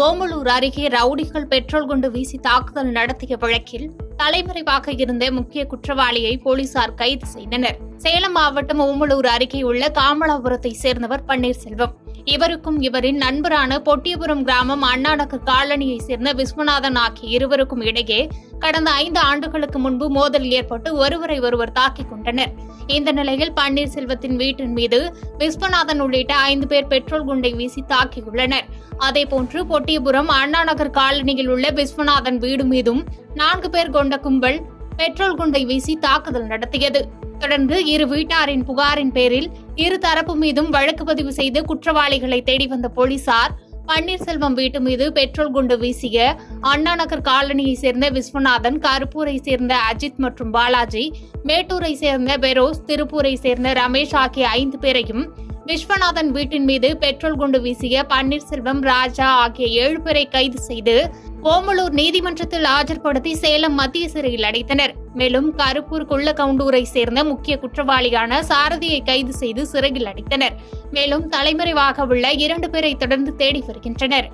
ஓமலூர் அருகே ரவுடிகள் பெட்ரோல் குண்டு வீசி தாக்குதல் நடத்திய வழக்கில் தலைமறைவாக இருந்த முக்கிய குற்றவாளியை போலீசார் கைது செய்தனர். சேலம் மாவட்டம் ஓமலூர் அருகே உள்ள காமலாபுரத்தை சேர்ந்தவர் பன்னீர்செல்வம். இவருக்கும் இவரின் நண்பரான பொட்டியபுரம் கிராமம் அண்ணாநகர் காலனியை சேர்ந்த விஸ்வநாதன் ஆகிய இருவருக்கும் இடையே கடந்த 5 ஆண்டுகளுக்கு முன்பு மோதல் ஏற்பட்டு ஒருவரை ஒருவர் தாக்கிக் கொண்டனர். இந்த நிலையில் பன்னீர்செல்வத்தின் வீட்டின் மீது விஸ்வநாதன் உள்ளிட்ட 5 பேர் பெட்ரோல் குண்டை வீசி தாக்கியுள்ளனர். அதேபோன்று பொட்டியபுரம் அண்ணாநகர் காலனியில் உள்ள விஸ்வநாதன் வீடு மீதும் 4 பேர் கொண்ட கும்பல் பெட்ரோல் குண்டை வீசி தாக்குதல் நடத்தியது. தொடர்ந்து இரு வீட்டாரின் புகாரின் பேரில் இரு தரப்பு மீதும் வழக்கு பதிவு செய்து குற்றவாளிகளை தேடி வந்த போலீசார் பன்னீர்செல்வம் வீட்டு மீது பெட்ரோல் குண்டு வீசிய அண்ணாநகர் காலனியை சேர்ந்த விஸ்வநாதன், கருப்பூரை சேர்ந்த அஜித் மற்றும் பாலாஜி, மேட்டூரை சேர்ந்த பெரோஸ், திருப்பூரை சேர்ந்த ரமேஷ் ஆகிய 5 பேரையும், விஸ்வநாதன் வீட்டின் மீது பெட்ரோல் குண்டு வீசிய பன்னீர்செல்வம், ராஜா ஆகிய 7 பேரை கைது செய்து ஓமலூர் நீதிமன்றத்தில் ஆஜர்படுத்தி சேலம் மத்திய சிறையில் அடைத்தனர். மேலும் கருப்பூர் குள்ளகவுண்டூரை சேர்ந்த முக்கிய குற்றவாளியான சாரதியை கைது செய்து சிறையில் அடைத்தனர். மேலும் தலைமறைவாக உள்ள 2 பேரை தொடர்ந்து தேடி வருகின்றனர்.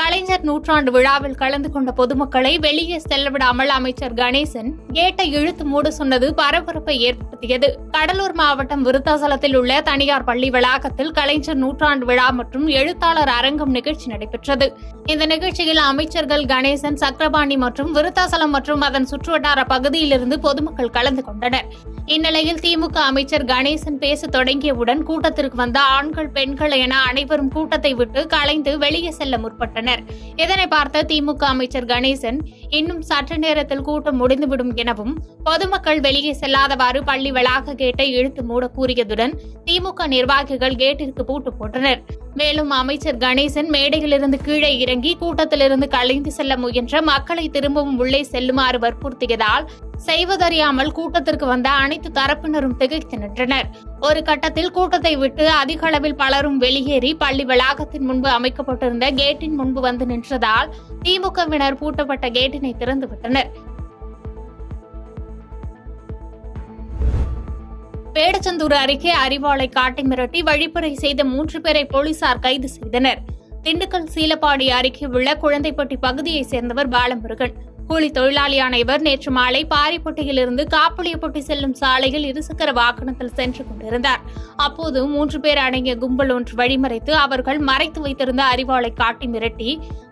கலைஞர் நூற்றாண்டு விழாவில் கலந்து கொண்ட பொதுமக்களை வெளியே செல்லவிடாமல் அமைச்சர் கணேசன் கேட்டை இழுத்து மூட சொன்னது பரபரப்பை ஏற்படுத்தியது. கடலூர் மாவட்டம் விருத்தாசலத்தில் உள்ள தனியார் பள்ளி வளாகத்தில் கலைஞர் நூற்றாண்டு விழா மற்றும் எழுத்தாளர் அரங்கம் நிகழ்ச்சி நடைபெற்றது. இந்த நிகழ்ச்சியில் அமைச்சர்கள் கணேசன், சக்கரபாணி மற்றும் விருத்தாசலம் மற்றும் அதன் சுற்றுவட்டார பகுதியிலிருந்து பொதுமக்கள் கலந்து கொண்டனர். இந்நிலையில் திமுக அமைச்சர் கணேசன் பேச தொடங்கியவுடன் கூட்டத்திற்கு வந்த ஆண்கள், பெண்கள் என அனைவரும் கூட்டத்தை விட்டு கலைந்து வெளியே செல்ல முற்பட்டனர். இதனை பார்த்த திமுக அமைச்சர் கணேசன், இன்னும் சற்று நேரத்தில் கூட்டம் முடிந்துவிடும் எனவும் பொதுமக்கள் வெளியே செல்லாதவாறு பள்ளி வளாக கேட்டை இழுத்து மூட கூறியதுடன் திமுக நிர்வாகிகள் கேட்டிற்கு பூட்டு போட்டனர். மேலும் அமைச்சர் கணேசன் மேடையிலிருந்து கீழே இறங்கி கூட்டத்திலிருந்து கலைந்து செல்ல முயன்ற மக்களை திரும்பவும் உள்ளே செல்லுமாறு வற்புறுத்தியதால் செய்வதறியாமல் கூட்டத்திற்கு வந்த அனைத்து தரப்பினரும் திகைத்து நின்றனர். ஒரு கட்டத்தில் கூட்டத்தை விட்டு அதிக அளவில் பலரும் வெளியேறி பள்ளி வளாகத்தின் முன்பு அமைக்கப்பட்டிருந்த கேட்டின் முன்பு வந்து நின்றதால் திமுகவினர் பூட்டப்பட்ட கேட்டினை திறந்துவிட்டனர். வேடச்சந்தூர் அருகே அறிவாளை காட்டி மிரட்டி வழிப்பறை செய்த 3 பேரை போலீசார் கைது செய்தனர். திண்டுக்கல் சீலப்பாடி அருகே உள்ள குழந்தைப்பட்டி பகுதியைச் சேர்ந்தவர் பாலமுருகன். கூலி தொழிலாளியான இவர் நேற்று மாலை பாரிப்பட்டியிலிருந்து காப்புளியப்பட்டி செல்லும் சாலையில் இருசக்கர வாகனத்தில் சென்று கொண்டிருந்தார். அப்போது 3 பேர் அடங்கிய கும்பல் ஒன்று வழிமறைத்து அவர்கள் மறைத்து வைத்திருந்த அறிவாளை காட்டி மிரட்டி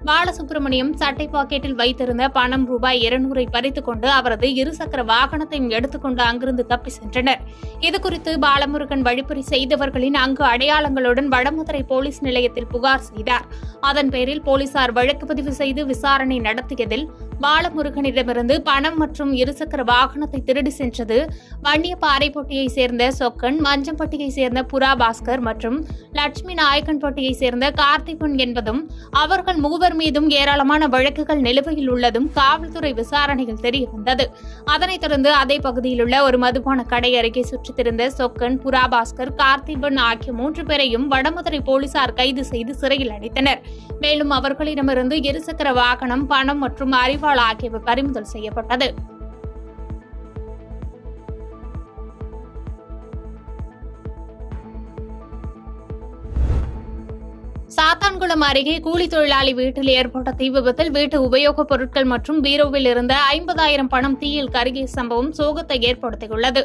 பாலசுப்ரமணியம் சட்டை பாக்கெட்டில் வைத்திருந்த பணம் ரூபாய் 200 பறித்துக் கொண்டு அவரது இருசக்கர வாகனத்தையும் எடுத்துக்கொண்டு அங்கிருந்து தப்பி சென்றனர். இதுகுறித்து பாலமுருகன் வழிப்பறி செய்தவர்களின் அங்கு அடையாளங்களுடன் வடமதுரை போலீஸ் நிலையத்தில் புகார் செய்தார். அதன் பேரில் போலீசார் வழக்கு பதிவு செய்து விசாரணை நடத்தியதில் பாலமுருகனிடமிருந்து பணம் மற்றும் இருசக்கர வாகனத்தை திருடி சென்றது வன்னியபாறைப்பட்டியை சேர்ந்த சொக்கன், மஞ்சம்பட்டியை சேர்ந்த புரா பாஸ்கர் மற்றும் லட்சுமி நாயக்கன்பட்டியை சேர்ந்த கார்த்திகன் என்பதும் அவர்கள் 3 மீதும் ஏராளமான வழக்குகள் நிலுவையில் உள்ளதும் காவல்துறை விசாரணையில் தெரியவந்தது. அதனைத் தொடர்ந்து அதே பகுதியில் உள்ள ஒரு மதுபான கடை அருகே சுற்றித் திரிந்த சொக்கன், புரா பாஸ்கர், கார்த்திபன் ஆகிய 3 பேரையும் வடமதுரை போலீசார் கைது செய்து சிறையில் அடைத்தனர். மேலும் அவர்களிடமிருந்து இருசக்கர வாகனம், பணம் மற்றும் அறிவாள் ஆகியவை பறிமுதல் செய்யப்பட்டது. சாத்தான்குளம் அருகே கூலி தொழிலாளி வீட்டில் ஏற்பட்ட தீ விபத்தில் வீட்டு உபயோகப் பொருட்கள் மற்றும் பீரோவில் இருந்த 50,000 பணம் தீயில் கருகிய சம்பவம் சோகத்தை ஏற்படுத்தியுள்ளது.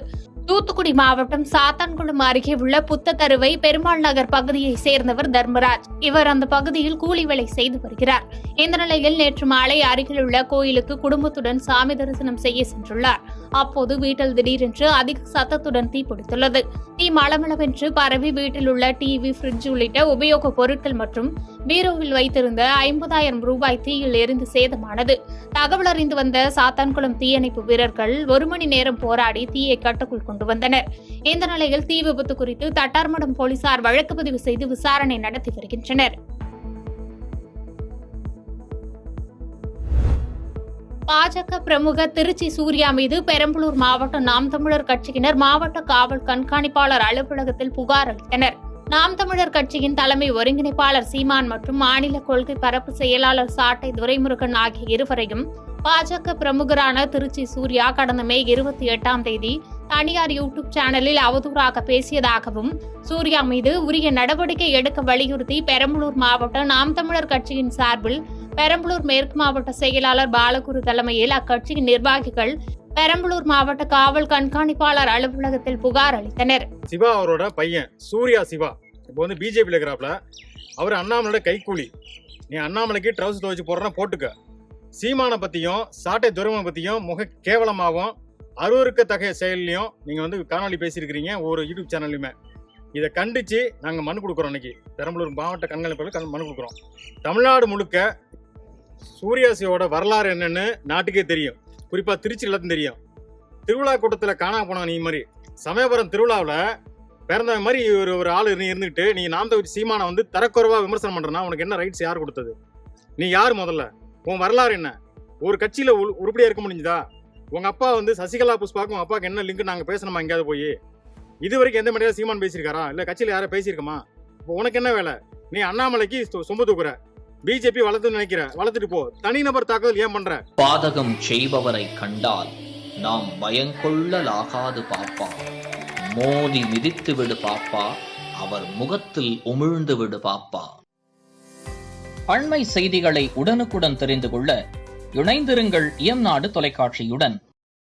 தூத்துக்குடி மாவட்டம் சாத்தான்குளம் அருகே உள்ள புத்தத்தருவை பெருமாள் நகர் பகுதியை சேர்ந்தவர் தர்மராஜ். இவர் அந்த பகுதியில் கூலி வேலை செய்து வருகிறார். இந்த நிலையில் நேற்று மாலை அருகில் உள்ள கோயிலுக்கு குடும்பத்துடன் சாமி தரிசனம் செய்ய சென்றுள்ளார். அப்போது வீட்டில் திடீரென்று அதிக சத்தத்துடன் தீ பிடித்துள்ளது. தீ மளமளவென்று பரவி வீட்டில் உள்ள டிவி, பிரிட்ஜ் உள்ளிட்ட உபயோகப் பொருட்கள் மற்றும் பீரோவில் வைத்திருந்த 50,000 ரூபாய் தீயில் எரிந்து சேதமானது. தகவல் அறிந்து வந்த சாத்தான்குளம் தீயணைப்பு வீரர்கள் 1 மணி நேரம் போராடி தீயை கட்டுக்குள் கொண்டு வந்தனர். இந்த நிலையில் தீ விபத்து குறித்து தட்டார்மடம் போலீசார் வழக்கு பதிவு செய்து விசாரணை நடத்தி வருகின்றனர். பாஜக பிரமுகர் திருச்சி சூர்யா மீது பெரம்பலூர் மாவட்ட நாம் தமிழர் கட்சியினர் மாவட்ட காவல் கண்காணிப்பாளர் அலுவலகத்தில் புகார் அளித்தனர். நாம் தமிழர் கட்சியின் தலைமை ஒருங்கிணைப்பாளர் சீமான் மற்றும் மாநில கொள்கை பரப்பு செயலாளர் சாட்டை துரைமுருகன் ஆகிய இருவரையும் பாஜக பிரமுகரான திருச்சி சூர்யா கடந்த மே 28ஆம் தேதி தனியார் யூடியூப் சேனலில் அவதூறாக பேசியதாகவும் சூர்யா மீது உரிய நடவடிக்கை எடுக்க வலியுறுத்தி பெரம்பலூர் மாவட்ட நாம் தமிழர் கட்சியின் சார்பில் பெரம்பலூர் மேற்கு மாவட்ட செயலாளர் பாலகுரு தலைமையில் அக்கட்சியின் நிர்வாகிகள் பெரம்பலூர் மாவட்ட காவல் கண்காணிப்பாளர் அலுவலகத்தில் புகார் அளித்தனர். சிவா அவரோட பையன் சூர்யா சிவா இப்போ வந்து பிஜேபியில் இருக்கிறாப்ல. அவர் அண்ணாமலையோட கைக்கூலி. நீ அண்ணாமலைக்கு ட்ரவுஸ் துவைச்சு போடுறா போட்டுக்க. சீமானை பற்றியும் சாட்டை துரைமுருகன் பற்றியும் முக கேவலமாகவும் அருவருக்கத்தகைய செயல்லையும் நீங்கள் வந்து காணொலி பேசியிருக்கிறீங்க ஒரு யூடியூப் சேனல்லையுமே. இதை கண்டித்து நாங்கள் மனு கொடுக்குறோம். இன்னைக்கு பெரம்பலூர் மாவட்ட கண்காணிப்பாளர் மனு கொடுக்குறோம். தமிழ்நாடு முழுக்க சூர்யா சிவோட வரலாறு என்னன்னு நாட்டுக்கே தெரியும். குறிப்பாக திருச்சி எல்லாத்தையும் தெரியும். திருவிழா கூட்டத்தில் காணா போன நீ மாதிரி சமயபுரம் திருவிழாவில் பிறந்த மாதிரி ஒரு ஆள் இருந்துக்கிட்டு நீ நாம் தமிழர் சீமானை வந்து தரக்குறைவாக விமர்சனம் பண்ணுறனா உனக்கு என்ன ரைட்ஸ் யார் கொடுத்தது? நீ யார் முதல்ல? உன் வரலாறு என்ன? ஒரு கட்சியில் உருப்படியாக இருக்க முடிஞ்சுதா? உங்கள் அப்பா வந்து சசிகலா புஷ்பாவுக்கும் உங்கள் அப்பாவுக்கு என்ன லிங்க் நாங்கள் பேசணுமா எங்கேயாவது போய்? இது வரைக்கும் எந்த மாதிரியாவது சீமான் பேசியிருக்காரா? இல்லை கட்சியில் யாரை பேசியிருக்கமா? இப்போ உனக்கு என்ன வேலை? நீ அண்ணாமலைக்கு சொம்பு தூக்குற, பிஜேபி வளர்த்து நினைக்கிற, வளர்த்துட்டு போ. தனிநபர் தாக்குதல் ஏன் பண்ற? பாதகம் செய்பவரை கண்டால் நாம் பயங்கொள்ளலாகாது பாப்பா. மோதி மிதித்து விடு பாப்பா, அவர் முகத்தில் உமிழ்ந்து விடு பாப்பா. அண்மை செய்திகளை உடனுக்குடன் தெரிந்து கொள்ள இணைந்திருங்கள் இயம்நாடு தொலைக்காட்சியுடன்.